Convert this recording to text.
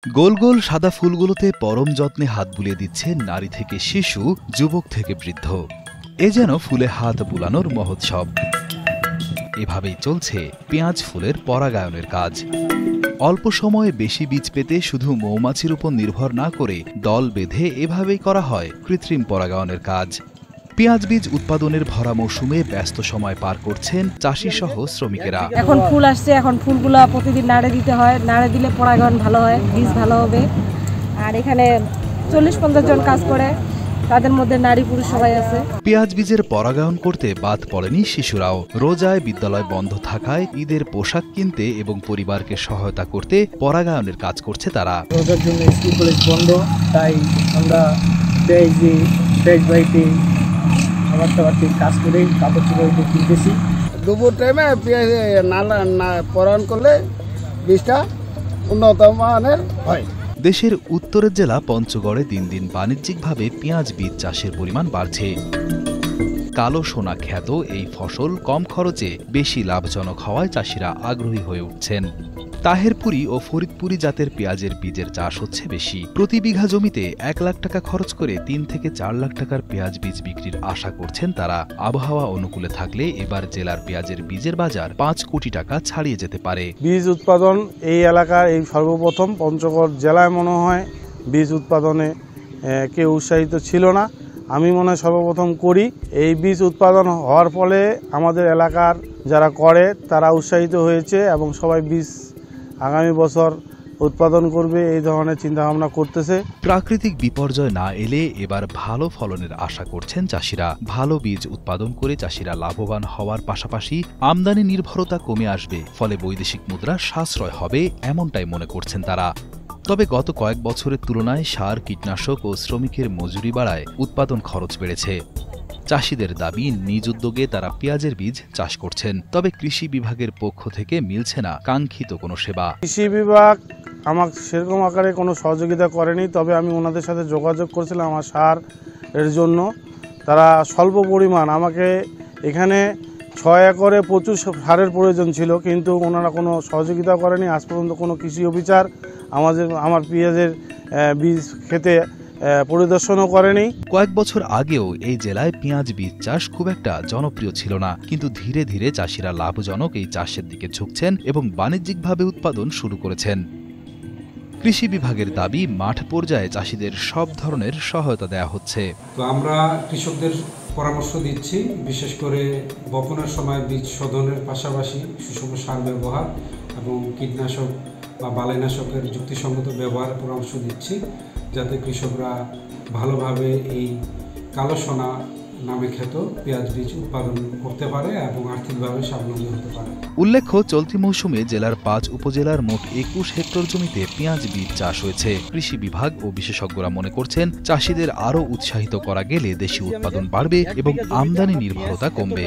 গোল গোল সাদা ফুলগুলোতে পরম যত্নে হাত বুলিয়ে দিচ্ছে নারী থেকে শিশু, যুবক থেকে বৃদ্ধ। এ যেন ফুলে হাত বুলানোর মহোৎসব। এভাবেই চলছে পেঁয়াজ ফুলের পরাগায়নের কাজ। অল্প সময়ে বেশি বীজ পেতে শুধু মৌমাছির উপর নির্ভর না করে দল বেঁধে এভাবেই করা হয় কৃত্রিম পরাগায়নের কাজ। পেঁয়াজ বীজ উৎপাদনের ভরা মৌসুমে ব্যস্ত সময় পার করছেন চাষি সহ শ্রমিকেরা। এখন ফুল আসছে, এখন ফুলগুলা প্রতিদিন নাড়ে দিতে হয়, নাড়ে দিলে পরাগায়ন ভালো হয়, বীজ ভালো হবে। আর এখানে 40-50 জন কাজ করে, তাদের মধ্যে নারী পুরুষ সবাই আছে। পেঁয়াজ বীজের পরাগায়ন করতে বাদ পড়েনি শিশুরাও। রোজায় বিদ্যালয় বন্ধ থাকায় ঈদের পোশাক কিনতে এবং পরিবারকে সহায়তা করতে পরাগায়নের কাজ করছে তারা। রোজার জন্য স্কুল কলেজ বন্ধ, তাই আমরা কাজ করে কাপড় চোপড় কিনতেছি। দুপুর টাইমে পেঁয়াজ পরাগায়ন করলে বীজটা উন্নত মানের হয়। দেশের উত্তরের জেলা পঞ্চগড়ে দিন দিন বাণিজ্যিকভাবে পেঁয়াজ বীজ চাষের পরিমাণ বাড়ছে। কালো সোনা খ্যাত এই ফসল কম খরচে বেশি লাভজনক হওয়ায় চাষিরা আগ্রহী হয়ে উঠছেন। তাহেরপুরি ও ফরিদপুরি জাতের পেঁয়াজের বীজের চাষ হচ্ছে বেশি। প্রতি বিঘা জমিতে 1 লাখ টাকা খরচ করে 3 থেকে 4 লাখ টাকার পেঁয়াজ বীজ বিক্রির আশা করছেন তারা। আবহাওয়া অনুকূলে থাকলে এবার জেলার পেঁয়াজের বীজের বাজার 5 কোটি টাকা ছাড়িয়ে যেতে পারে। বীজ উৎপাদন এই এলাকার এই সর্বপ্রথম পঞ্চগড় জেলায় মনে হয় বীজ উৎপাদনে কেউ উৎসাহিত ছিল না। আমি মনে হয় সর্বপ্রথম করি। এই বীজ উৎপাদন হওয়ার ফলে আমাদের এলাকার যারা করে তারা উৎসাহিত হয়েছে এবং সবাই বীজ আগামী বছর উৎপাদন করবে এই ধরনের চিন্তাভাবনা করতেছে। প্রাকৃতিক বিপর্যয় না এলে এবার ভালো ফলনের আশা করছেন চাষিরা। ভালো বীজ উৎপাদন করে চাষিরা লাভবান হওয়ার পাশাপাশি আমদানি নির্ভরতা কমে আসবে, ফলে বৈদেশিক মুদ্রা সাশ্রয় হবে, এমনটাই মনে করছেন তারা। তবে গত কয়েক বছরের তুলনায় সার, কীটনাশক ও শ্রমিকের মজুরি বাড়ায় উৎপাদন খরচ বেড়েছে। চাষিদের দাবি, নিজ উদ্যোগে তারা পেঁয়াজের বীজ চাষ করছেন, তবে কৃষি বিভাগের পক্ষ থেকে মিলছে না কাঙ্ক্ষিত কোনো সেবা। কৃষি বিভাগ আমাকে সেরকম আকারে কোনো সহযোগিতা করেনি, তবে আমি ওনাদের সাথে যোগাযোগ করেছিলাম আমার সার এর জন্য। তারা স্বল্প পরিমাণ আমাকে এখানে 6 একরে প্রচুর সারের প্রয়োজন ছিল, কিন্তু ওনারা কোনো সহযোগিতা করেনি। আজ পর্যন্ত কোনো কৃষি অফিসার আমার পেঁয়াজের বীজ খেতে পরিদর্শনও করেনি। কয়েক বছর আগেও এই জেলায় পেঁয়াজ বীজ চাষ খুব একটা জনপ্রিয় ছিল না, কিন্তু ধীরে ধীরে চাষিরা লাভজনক এই চাষের দিকে ঝুঁকছেন এবং বাণিজ্যিকভাবে উৎপাদন শুরু করেছেন। কৃষি বিভাগের দাবি, মাঠ পর্যায়ে চাষিদের সব ধরনের সহায়তা দেওয়া হচ্ছে। তো আমরা কৃষকদের পরামর্শ দিচ্ছি, বিশেষ করে বপনের সময় বীজ শোধনের পাশাপাশি সুষম সার ব্যবহার এবং কীটনাশক বা বালাইনাশকের যুক্তিসঙ্গত ব্যবহারের পরামর্শ দিচ্ছি, যাতে কৃষকরা ভালোভাবে এই কালো সোনা নামে খ্যাত পেঁয়াজ বীজ উৎপাদন করতে পারে এবং আর্থিকভাবে স্বাবলম্বী হতে পারে। উল্লেখ্য, চলতি মৌসুমে জেলার 5 উপজেলার মোট 21 হেক্টর জমিতে পেঁয়াজ বীজ চাষ হয়েছে। কৃষি বিভাগ ও বিশেষজ্ঞরা মনে করছেন, চাষিদের আরও উৎসাহিত করা গেলে দেশীয় উৎপাদন বাড়বে এবং আমদানি নির্ভরতা কমবে।